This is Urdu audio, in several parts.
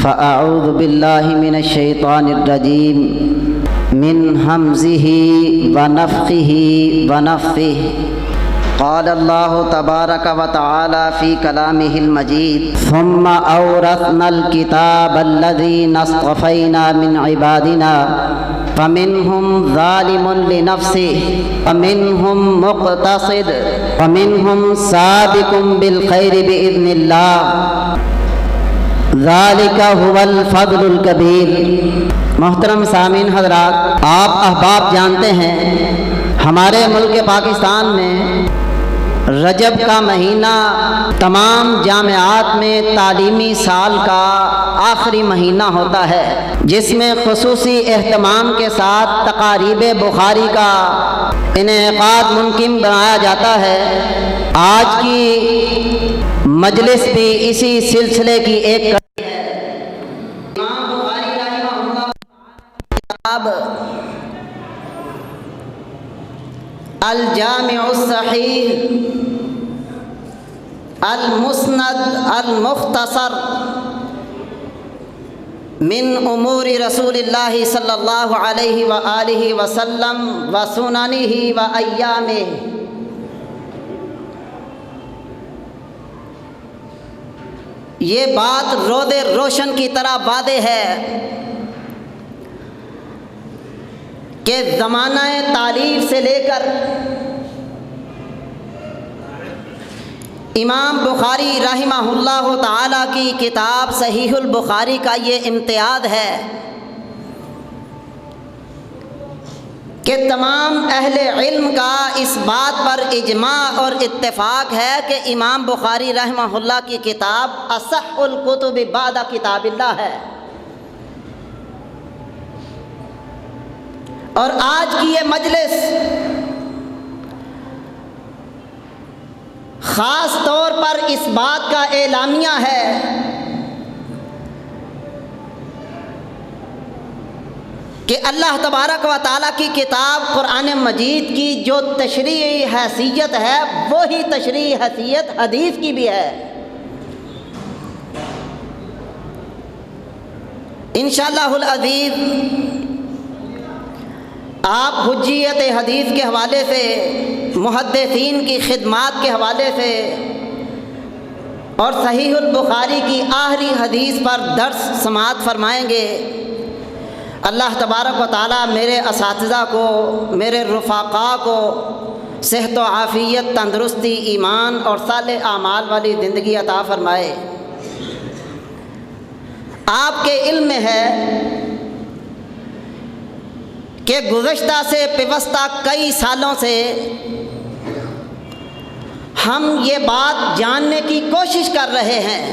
فأعوذ بالله من الشيطان الرجيم من همزه ونفخه ونفثه. قال الله تبارك وتعالى في كلامه المجيد: ثم أورثنا الكتاب الذين اصطفينا من عبادنا فمنهم ظالم لنفسه ومنهم مقتصد ومنهم سابق بالخير بإذن الله ذلك هو الفضل الكبير. محترم سامعین حضرات، آپ احباب جانتے ہیں ہمارے ملک پاکستان میں رجب کا مہینہ تمام جامعات میں تعلیمی سال کا آخری مہینہ ہوتا ہے، جس میں خصوصی اہتمام کے ساتھ تقاریب بخاری کا انعقاد ممکن بنایا جاتا ہے. آج کی مجلس بھی اسی سلسلے کی ایک کڑی ہے. امام بخاری رحمہ اللہ کتاب الجامع الصحیح المسند المختصر من امور رسول اللہ صلی اللہ علیہ وآلہ وسلم و سننہ و ایامہ. یہ بات رود روشن کی طرح واضح ہے کہ زمانہ تالیف سے لے کر امام بخاری رحمہ اللہ تعالیٰ کی کتاب صحیح البخاری کا یہ امتیاز ہے کہ تمام اہل علم کا اس بات پر اجماع اور اتفاق ہے کہ امام بخاری رحمہ اللہ کی کتاب اصح الکتب بعد کتاب اللہ ہے. اور آج کی یہ مجلس خاص طور پر اس بات کا اعلامیہ ہے کہ اللہ تبارک و تعالیٰ کی کتاب قرآن مجید کی جو تشریعی حیثیت ہے وہی تشریعی حیثیت حدیث کی بھی ہے. انشاءاللہ العزیز آپ حجیت حدیث کے حوالے سے، محدثین کی خدمات کے حوالے سے اور صحیح البخاری کی آخری حدیث پر درس سماعت فرمائیں گے. اللہ تبارک و تعالیٰ میرے اساتذہ کو، میرے رفقاء کو صحت و عافیت، تندرستی، ایمان اور صالح اعمال والی زندگی عطا فرمائے. آپ کے علم میں ہے کہ گزشتہ سے پیوستہ کئی سالوں سے ہم یہ بات جاننے کی کوشش کر رہے ہیں،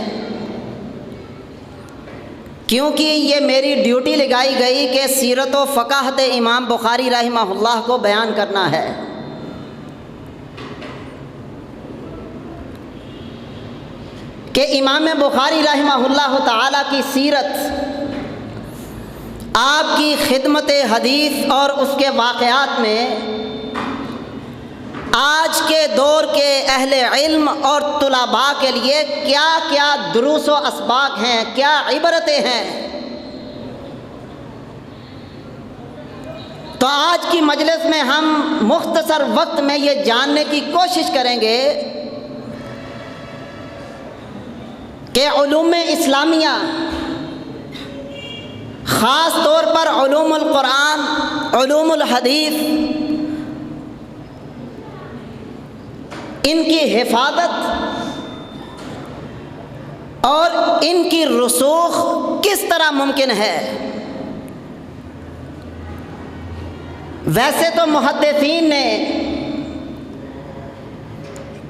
کیونکہ یہ میری ڈیوٹی لگائی گئی کہ سیرت و فقاہت امام بخاری رحمہ اللہ کو بیان کرنا ہے. کہ امام بخاری رحمہ اللہ تعالیٰ کی سیرت، آپ کی خدمت حدیث اور اس کے واقعات میں آج کے دور کے اہل علم اور طلباء کے لیے کیا کیا دروس و اسباق ہیں، کیا عبرتیں ہیں. تو آج کی مجلس میں ہم مختصر وقت میں یہ جاننے کی کوشش کریں گے کہ علوم اسلامیہ، خاص طور پر علوم القرآن، علوم الحدیث، ان کی حفاظت اور ان کی رسوخ کس طرح ممکن ہے. ویسے تو محدثین نے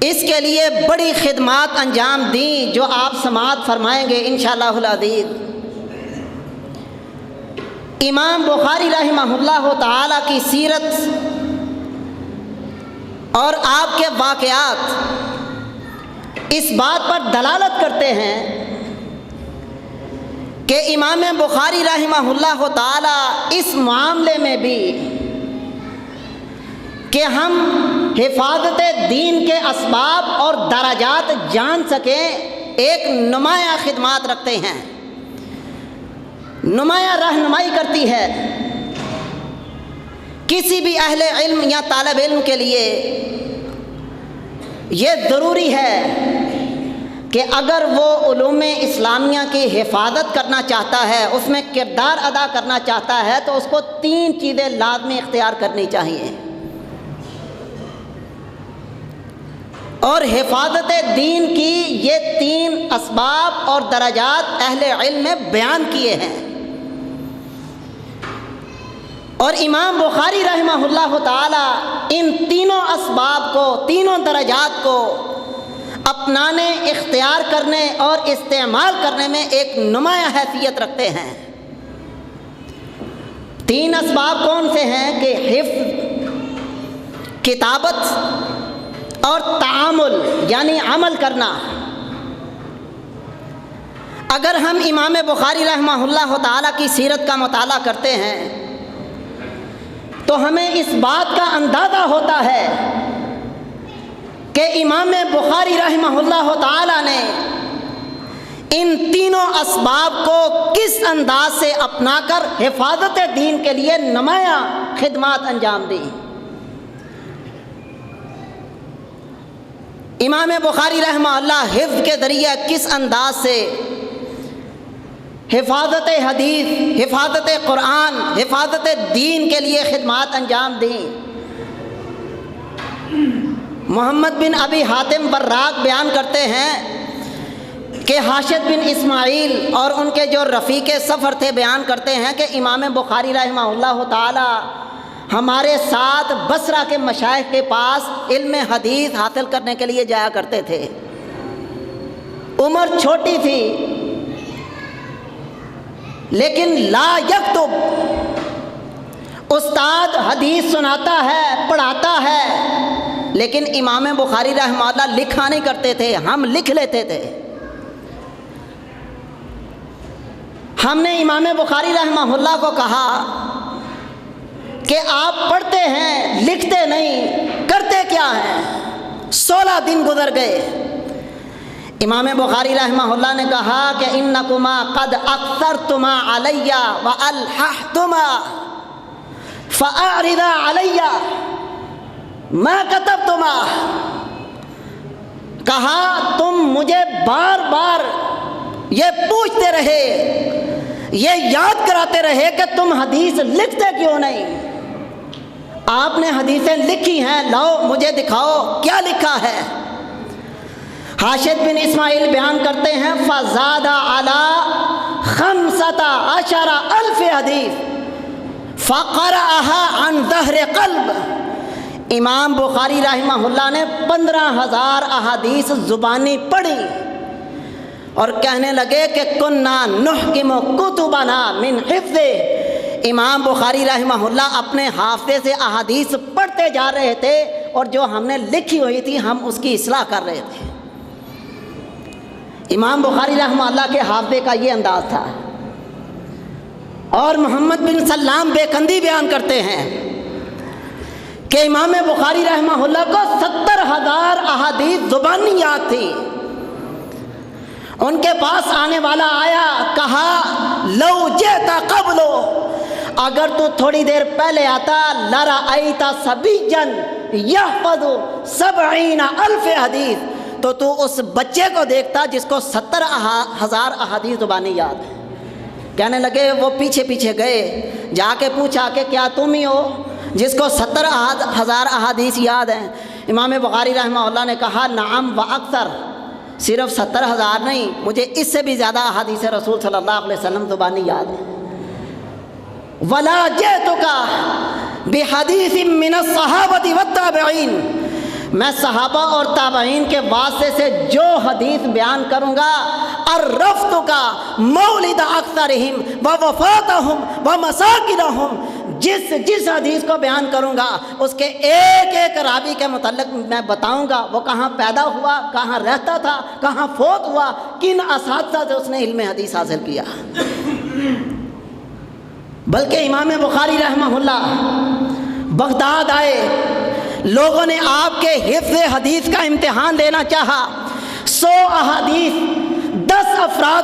اس کے لیے بڑی خدمات انجام دیں جو آپ سماعت فرمائیں گے انشاءاللہ العزیز. امام بخاری رحمہ اللہ تعالیٰ کی سیرت اور آپ کے واقعات اس بات پر دلالت کرتے ہیں کہ امام بخاری رحمہ اللہ تعالیٰ اس معاملے میں بھی کہ ہم حفاظت دین کے اسباب اور درجات جان سکیں ایک نمایاں خدمات رکھتے ہیں. نمایاں رہنمائی کرتی ہے۔ کسی بھی اہل علم یا طالب علم کے لیے یہ ضروری ہے کہ اگر وہ علوم اسلامیہ کی حفاظت کرنا چاہتا ہے، اس میں کردار ادا کرنا چاہتا ہے، تو اس کو 3 چیزیں لازمی اختیار کرنی چاہیے۔ اور حفاظت دین کی یہ 3 اسباب اور درجات اہل علم میں بیان کیے ہیں، اور امام بخاری رحمہ اللہ تعالی ان تینوں اسباب کو، تینوں درجات کو اپنانے، اختیار کرنے اور استعمال کرنے میں ایک نمایاں حیثیت رکھتے ہیں۔ 3 اسباب کون سے ہیں کہ حفظ، کتابت اور تعامل یعنی عمل کرنا۔ اگر ہم امام بخاری رحمہ اللہ تعالیٰ کی سیرت کا مطالعہ کرتے ہیں تو ہمیں اس بات کا اندازہ ہوتا ہے کہ امام بخاری رحمہ اللہ تعالیٰ نے ان تینوں اسباب کو کس انداز سے اپنا کر حفاظت دین کے لیے نمایاں خدمات انجام دی۔ امام بخاری رحمہ اللہ حفظ کے ذریعے کس انداز سے حفاظت حدیث، حفاظت قرآن، حفاظت دین کے لیے خدمات انجام دیں۔ محمد بن ابی حاتم براق بیان کرتے ہیں کہ حاشد بن اسماعیل اور ان کے جو رفیق سفر تھے بیان کرتے ہیں کہ امام بخاری رحمہ اللہ تعالی ہمارے ساتھ بصرہ کے مشائخ کے پاس علم حدیث حاصل کرنے کے لیے جایا کرتے تھے۔ عمر چھوٹی تھی لیکن لا یکتب، استاد حدیث سناتا ہے، پڑھاتا ہے، لیکن امام بخاری رحمہ اللہ لکھا نہیں کرتے تھے، ہم لکھ لیتے تھے۔ ہم نے امام بخاری رحمہ اللہ کو کہا کہ آپ پڑھتے ہیں، لکھتے نہیں، کرتے کیا ہیں؟ 16 دن گزر گئے۔ امام بخاری رحمہ اللہ نے کہا کہ انکما قد اکثرتما علی والححتما فاعرضا علی ما کتبتما، کہا تم مجھے بار بار یہ پوچھتے رہے، یہ یاد کراتے رہے کہ تم حدیث لکھتے کیوں نہیں؟ آپ نے حدیثیں لکھی ہیں، لاؤ مجھے دکھاؤ کیا لکھا ہے۔ حاشد بن اسماعیل بیان کرتے ہیں فزاد علی 15,000 حدیث فقرأها عن ظہر قلب۔ امام بخاری رحمہ اللہ نے 15,000 احادیث زبانی پڑھی اور کہنے لگے کہ کنا نحکم کتبنا من حفظ۔ امام بخاری رحمہ اللہ اپنے حافظے سے احادیث پڑھتے جا رہے تھے اور جو ہم نے لکھی ہوئی تھی ہم اس کی اصلاح کر رہے تھے۔ امام بخاری رحمہ اللہ کے حافظے کا یہ انداز تھا۔ اور محمد بن سلام بیکندی بیان کرتے ہیں کہ امام بخاری رحمہ اللہ کو 70,000 احادیث زبانی یاد تھی۔ ان کے پاس آنے والا آیا، کہا لو جئت قبلو، اگر تو تھوڑی دیر پہلے آتا لرأیت صبیا یحفظ 70,000 حدیث، تو اس بچے کو دیکھتا جس کو 70,000 احادیث زبانی یاد ہے۔ کہنے لگے وہ پیچھے پیچھے گئے، جا کے پوچھا کہ کیا تم ہی ہو جس کو 70,000 احادیث یاد ہیں؟ امام بخاری رحمہ اللہ نے کہا نعم و اکثر، صرف 70,000 نہیں، مجھے اس سے بھی زیادہ احادیث رسول صلی اللہ علیہ وسلم زبانی یاد ہے۔ ولا جئتک بحدیث من الصحابۃ والتابعین، میں صحابہ اور تابعین کے واسطے سے جو حدیث بیان کروں گا عرفتک مولد اکثرہم ووفاتہم ومساکنہم، جس حدیث کو بیان کروں گا اس کے ایک ایک راوی کے متعلق میں بتاؤں گا، وہ کہاں پیدا ہوا، کہاں رہتا تھا، کہاں فوت ہوا، کن اساتذہ سے اس نے علم حدیث حاصل کیا۔ بلکہ امام بخاری رحمہ اللہ بغداد آئے، لوگوں نے آپ کے حفظ حدیث کا امتحان لینا چاہا، 100 احادیث 10 افراد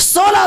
16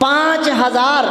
5000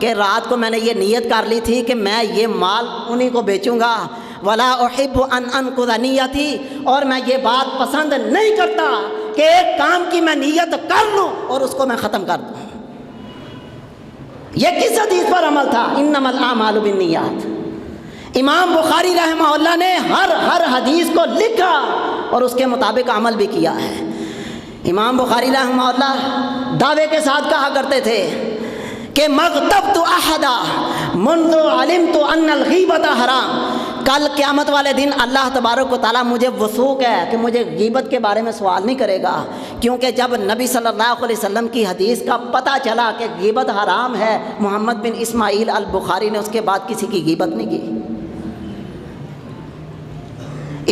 کہ رات کو میں نے یہ نیت کر لی تھی کہ میں یہ مال انہی کو بیچوں گا، ولا احب ان انقض نیتی، اور میں یہ بات پسند نہیں کرتا کہ ایک کام کی میں نیت کر لوں اور اس کو میں ختم کر دوں۔ یہ کس حدیث پر عمل تھا؟ انما الاعمال بالنیات۔ امام بخاری رحمہ اللہ نے ہر حدیث کو لکھا اور اس کے مطابق عمل بھی کیا ہے۔ امام بخاری رحمہ اللہ دعوے کے ساتھ کہا کرتے تھے کہ مغتبت احدا منذ علمت ان الغیبت حرام، کل قیامت والے دن اللہ تبارک و تعالیٰ مجھے وثوق ہے کہ مجھے غیبت کے بارے میں سوال نہیں کرے گا، کیونکہ جب نبی صلی اللہ علیہ وسلم کی حدیث کا پتہ چلا کہ غیبت حرام ہے، محمد بن اسماعیل البخاری نے اس کے بعد کسی کی غیبت نہیں کی۔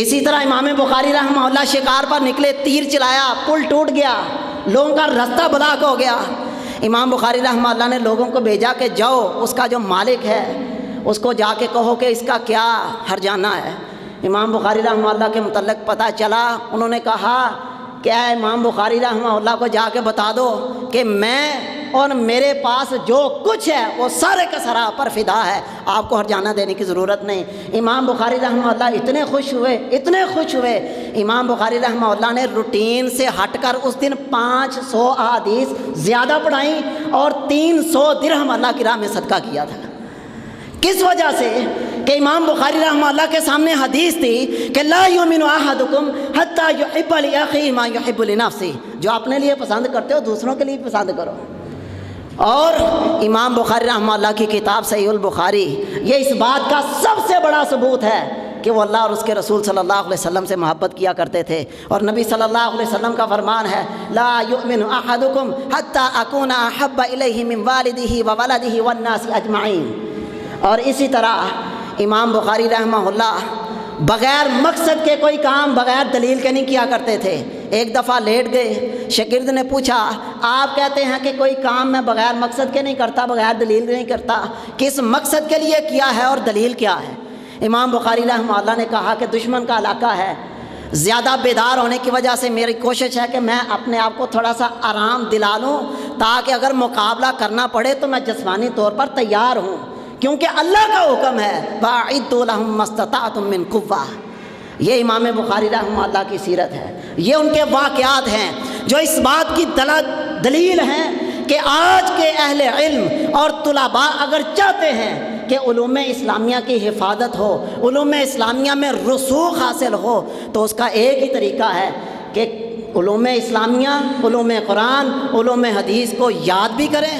اسی طرح امام بخاری رحمہ اللہ شکار پر نکلے، تیر چلایا، پل ٹوٹ گیا، لوگوں کا راستہ بلاک ہو گیا۔ امام بخاری رحمہ اللہ نے لوگوں کو بھیجا کہ جاؤ اس کا جو مالک ہے اس کو جا کے کہو کہ اس کا کیا ہرجانہ ہے۔ امام بخاری رحمہ اللہ کے متعلق پتہ چلا، انہوں نے کہا کہ اے امام بخاری رحمہ اللہ کو جا کے بتا دو کہ میں اور میرے پاس جو کچھ ہے وہ سارے کا سارا آپ پر فدا ہے، آپ کو ہرجانہ دینے کی ضرورت نہیں۔ امام بخاری رحمہ اللہ اتنے خوش ہوئے، امام بخاری رحمہ اللہ نے روٹین سے ہٹ کر اس دن 500 احادیث زیادہ پڑھائیں اور 300 درہم اللہ کی راہ میں صدقہ کیا تھا۔ کس وجہ سے؟ کہ امام بخاری رحمہ اللہ کے سامنے حدیث تھی کہ لا یؤمن احدکم حتی یحب لاخیہ ما یحب لنفسہ، جو اپنے لیے پسند کرتے ہو دوسروں کے لیے پسند کرو۔ اور امام بخاری رحمہ اللہ کی کتاب صحیح البخاری یہ اس بات کا سب سے بڑا ثبوت ہے کہ وہ اللہ اور اس کے رسول صلی اللہ علیہ وسلم سے محبت کیا کرتے تھے، اور نبی صلی اللہ علیہ وسلم کا فرمان ہے لا یؤمن احدکم حتی اکون احب الیہ من والدہ وولدہ والناس اجمعین۔ اور اسی طرح امام بخاری رحمہ اللہ بغیر مقصد کے کوئی کام بغیر دلیل کے نہیں کیا کرتے تھے۔ ایک دفعہ لیٹ گئے، شاگرد نے پوچھا آپ کہتے ہیں کہ کوئی کام میں بغیر مقصد کے نہیں کرتا، بغیر دلیل نہیں کرتا، کس مقصد کے لیے کیا ہے اور دلیل کیا ہے؟ امام بخاری رحمہ اللہ نے کہا کہ دشمن کا علاقہ ہے، زیادہ بیدار ہونے کی وجہ سے میری کوشش ہے کہ میں اپنے آپ کو تھوڑا سا آرام دلا لوں تاکہ اگر مقابلہ کرنا پڑے تو میں جسمانی طور پر تیار ہوں، کیونکہ اللہ کا حکم ہے وَأَعِدُّوا لَهُم مَّا اسْتَطَعْتُم مِّن قُوَّةٍ۔ یہ امام بخاری رحمہ اللہ کی سیرت ہے، یہ ان کے واقعات ہیں جو اس بات کی دلیل ہیں کہ آج کے اہل علم اور طلباء اگر چاہتے ہیں کہ علوم اسلامیہ کی حفاظت ہو، علوم اسلامیہ میں رسوخ حاصل ہو، تو اس کا ایک ہی طریقہ ہے کہ علوم اسلامیہ، علوم قرآن، علوم حدیث کو یاد بھی کریں،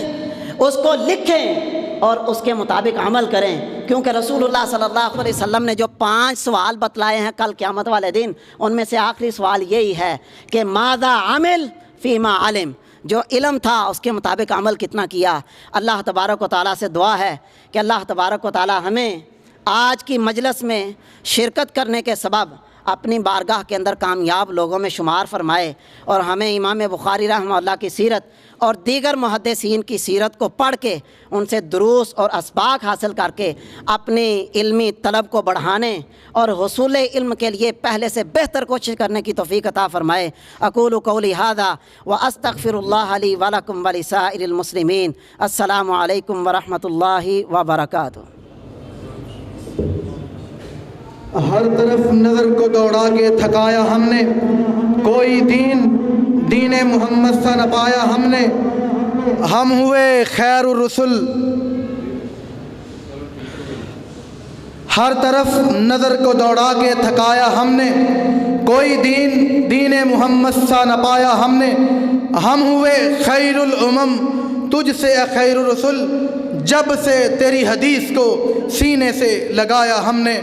اس کو لکھیں اور اس کے مطابق عمل کریں، کیونکہ رسول اللہ صلی اللہ علیہ وسلم نے جو 5 سوال بتلائے ہیں کل قیامت والے دن، ان میں سے آخری سوال یہی ہے کہ ماذا عمل فیما علم، جو علم تھا اس کے مطابق عمل کتنا کیا۔ اللہ تبارک و تعالیٰ سے دعا ہے کہ اللہ تبارک و تعالیٰ ہمیں آج کی مجلس میں شرکت کرنے کے سبب اپنی بارگاہ کے اندر کامیاب لوگوں میں شمار فرمائے، اور ہمیں امام بخاری رحمہ اللہ کی سیرت اور دیگر محدثین کی سیرت کو پڑھ کے ان سے دروس اور اسباق حاصل کر کے اپنی علمی طلب کو بڑھانے اور حصول علم کے لیے پہلے سے بہتر کوشش کرنے کی توفیق عطا فرمائے۔ اقول قولی ھذا واستغفر اللہ لی ولکم ولسائر المسلمین۔ السلام علیکم ورحمۃ اللہ وبرکاتہ۔ ہر طرف نظر کو دوڑا کے تھکایا ہم نے، کوئی دین محمد سا نہ پایا ہم نے، ہم ہوئے خیر الرسل۔ ہر طرف نظر کو دوڑا کے تھکایا ہم نے، کوئی دین محمد سا نہ پایا ہم نے، ہم ہوئے خیر الامم تجھ سے اے خیر الرسل، جب سے تیری حدیث کو سینے سے لگایا ہم نے۔